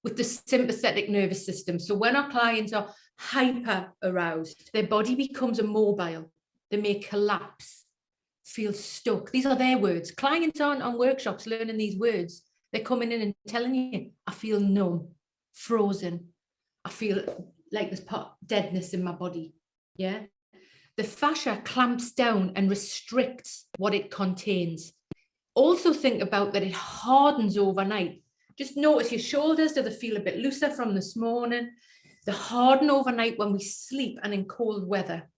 with the sympathetic nervous system. So when our clients are hyper aroused, their body becomes immobile. They may collapse, feel stuck. These are their words. Clients aren't on workshops learning these words. They're coming in and telling you, I feel numb, frozen. I feel like there's deadness in my body. Yeah. The fascia clamps down and restricts what it contains. Also think about that it hardens overnight. Just notice your shoulders, do they feel a bit looser from this morning? They harden overnight when we sleep and in cold weather.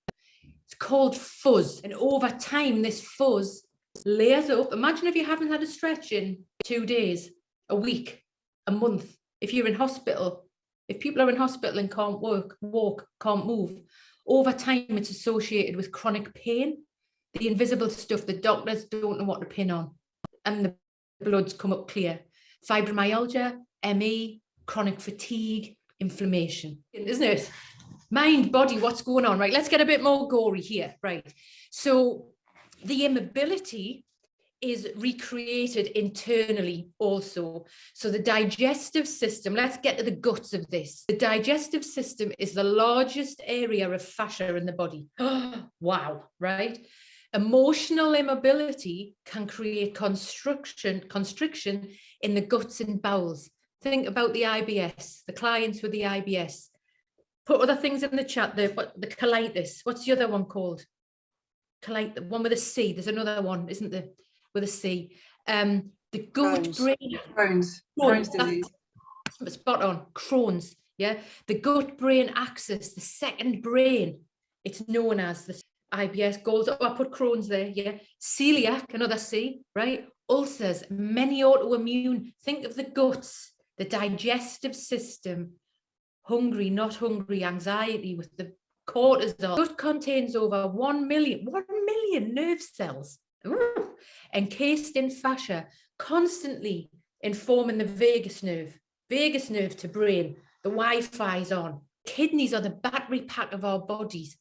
It's called fuzz. And over time, this fuzz layers up. Imagine if you haven't had a stretch in 2 days, a week, a month. If you're in hospital, if people are in hospital and can't walk, can't move, over time, it's associated with chronic pain, the invisible stuff the doctors don't know what to pin on, and the bloods come up clear. Fibromyalgia, ME, chronic fatigue, inflammation, isn't it? Mind, body, what's going on, right? Let's get a bit more gory here, right? So the immobility is recreated internally also. So the digestive system, let's get to the guts of this. The digestive system is the largest area of fascia in the body. Wow, right? Emotional immobility can create constriction in the guts and bowels. Think about the IBS, the clients with the IBS. Put other things in the chat there, but the colitis, what's the other one called? The one with a C, there's another one, isn't there, with a C. The gut brain. Crohn's disease. Spot on, Crohn's, yeah. The gut brain axis, the second brain, it's known as the IBS goals. Oh, I put Crohn's there, yeah. Celiac, another C, right? Ulcers, many autoimmune. Think of the guts, the digestive system, hungry, not hungry, anxiety with the cortisol. Gut contains over 1 million nerve cells, encased in fascia, constantly informing the vagus nerve to brain. The Wi-Fi's on. Kidneys are the battery pack of our bodies.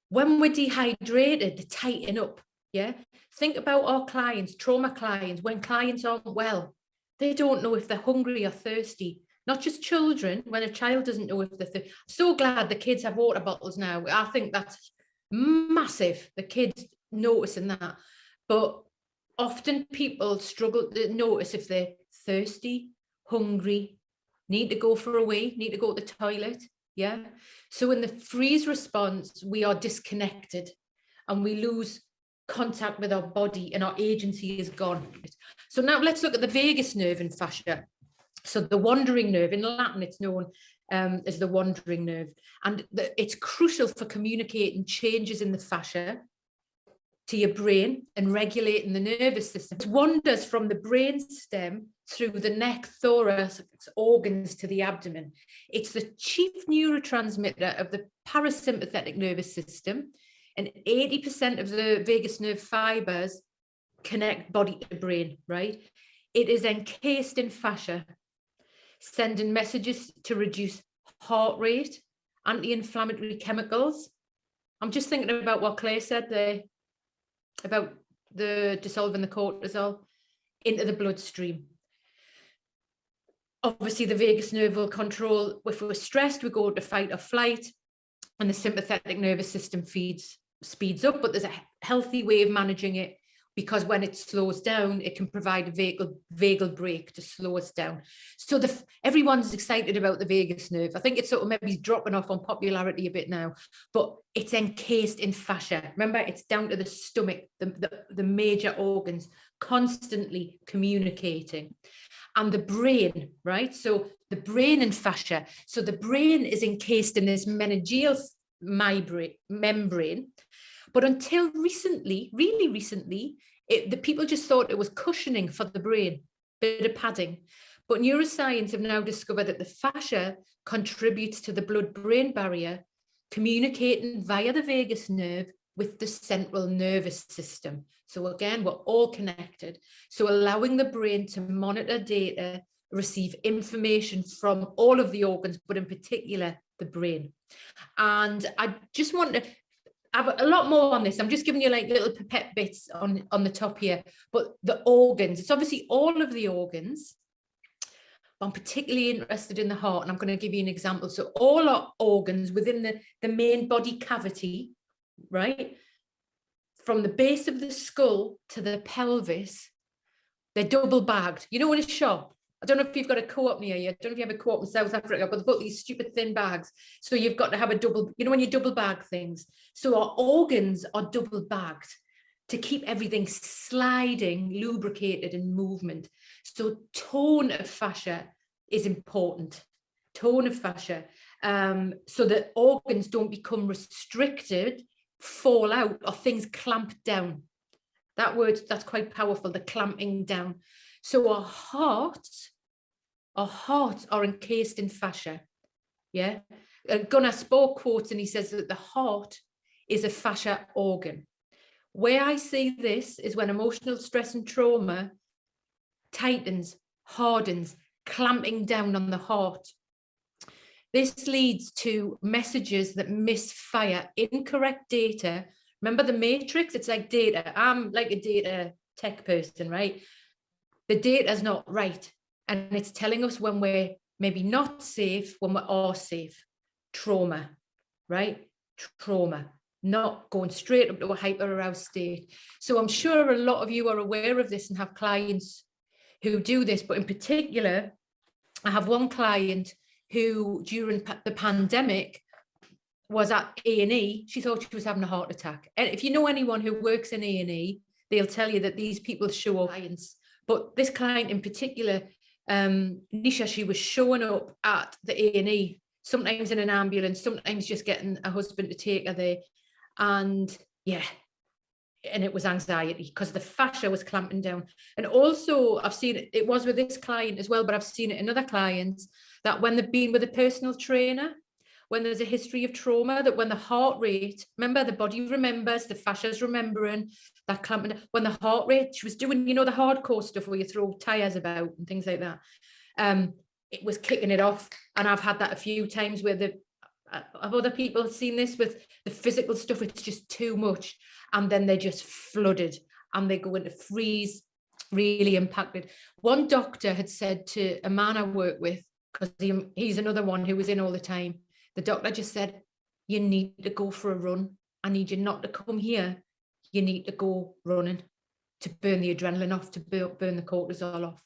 When we're dehydrated, they tighten up. Yeah. Think about our clients, trauma clients, when clients aren't well, they don't know if they're hungry or thirsty. Not just children, when a child doesn't know if they're thirsty. So glad the kids have water bottles now. I think that's massive, the kids noticing that. But often people struggle to notice if they're thirsty, hungry, need to go for a wee, need to go to the toilet. Yeah. So in the freeze response, we are disconnected and we lose contact with our body and our agency is gone. So now let's look at the vagus nerve in fascia. So the wandering nerve, in Latin, it's known as the wandering nerve. And it's crucial for communicating changes in the fascia to your brain and regulating the nervous system. It wanders from the brain stem through the neck, thorax, organs to the abdomen. It's the chief neurotransmitter of the parasympathetic nervous system, and 80% of the vagus nerve fibers connect body to brain, right? It is encased in fascia, sending messages to reduce heart rate, anti-inflammatory chemicals. I'm just thinking about what Claire said there, about the dissolving the cortisol into the bloodstream. Obviously, the vagus nerve will control, if we're stressed, we go to fight or flight, and the sympathetic nervous system speeds up, but there's a healthy way of managing it, because when it slows down, it can provide a vagal brake to slow us down. So everyone's excited about the vagus nerve. I think it's sort of maybe dropping off on popularity a bit now, but it's encased in fascia. Remember, it's down to the stomach, the major organs, constantly communicating. And the brain, right? So the brain and fascia. So the brain is encased in this meningeal membrane. But until recently, really recently, the people just thought it was cushioning for the brain, bit of padding. But neuroscience have now discovered that the fascia contributes to the blood-brain barrier, communicating via the vagus nerve with the central nervous system. So again, we're all connected. So allowing the brain to monitor data, receive information from all of the organs, but in particular, the brain. And I just want to have a lot more on this. I'm just giving you like little pipette bits on the top here, but the organs, it's obviously all of the organs, but I'm particularly interested in the heart, and I'm going to give you an example. So all our organs within the main body cavity, right, from the base of the skull to the pelvis, they're double bagged. You know, in a shop, I don't know if you've got a co-op near you. I don't know if you have a co-op in South Africa, but they've got these stupid thin bags. So you've got to have a double, you know, when you double bag things. So our organs are double bagged to keep everything sliding, lubricated, and movement. So tone of fascia is important. Tone of fascia. So that organs don't become restricted, fall out, or things clamp down. That word, that's quite powerful, the clamping down. So our hearts are encased in fascia. Yeah. Gunnar Spohr quotes, and he says that the heart is a fascia organ. Where I see this is when emotional stress and trauma tightens, hardens, clamping down on the heart. This leads to messages that misfire, incorrect data. Remember the matrix? It's like data. I'm like a data tech person, right? The data is not right. And it's telling us when we're maybe not safe, when we are safe. Trauma, right? Trauma, not going straight up to a hyper-aroused state. So I'm sure a lot of you are aware of this and have clients who do this. But in particular, I have one client who during the pandemic was at A&E. She thought she was having a heart attack. And if you know anyone who works in A&E, they'll tell you that these people show up. But this client in particular, Nisha, she was showing up at the A&E, sometimes in an ambulance, sometimes just getting a husband to take her there. And yeah, and it was anxiety because the fascia was clamping down. And also I've seen it was with this client as well, but I've seen it in other clients that when they've been with a personal trainer, when there's a history of trauma, that when the heart rate, remember, the body remembers, the fascia's remembering, that clamping, when the heart rate, she was doing, you know, the hardcore stuff where you throw tires about and things like that. It was kicking it off. And I've had that a few times where have other people seen this with the physical stuff, it's just too much. And then they're just flooded and they go into freeze, really impacted. One doctor had said to a man I work with, because he's another one who was in all the time, the doctor just said, you need to go for a run. I need you not to come here. You need to go running to burn the adrenaline off, to burn the cortisol off.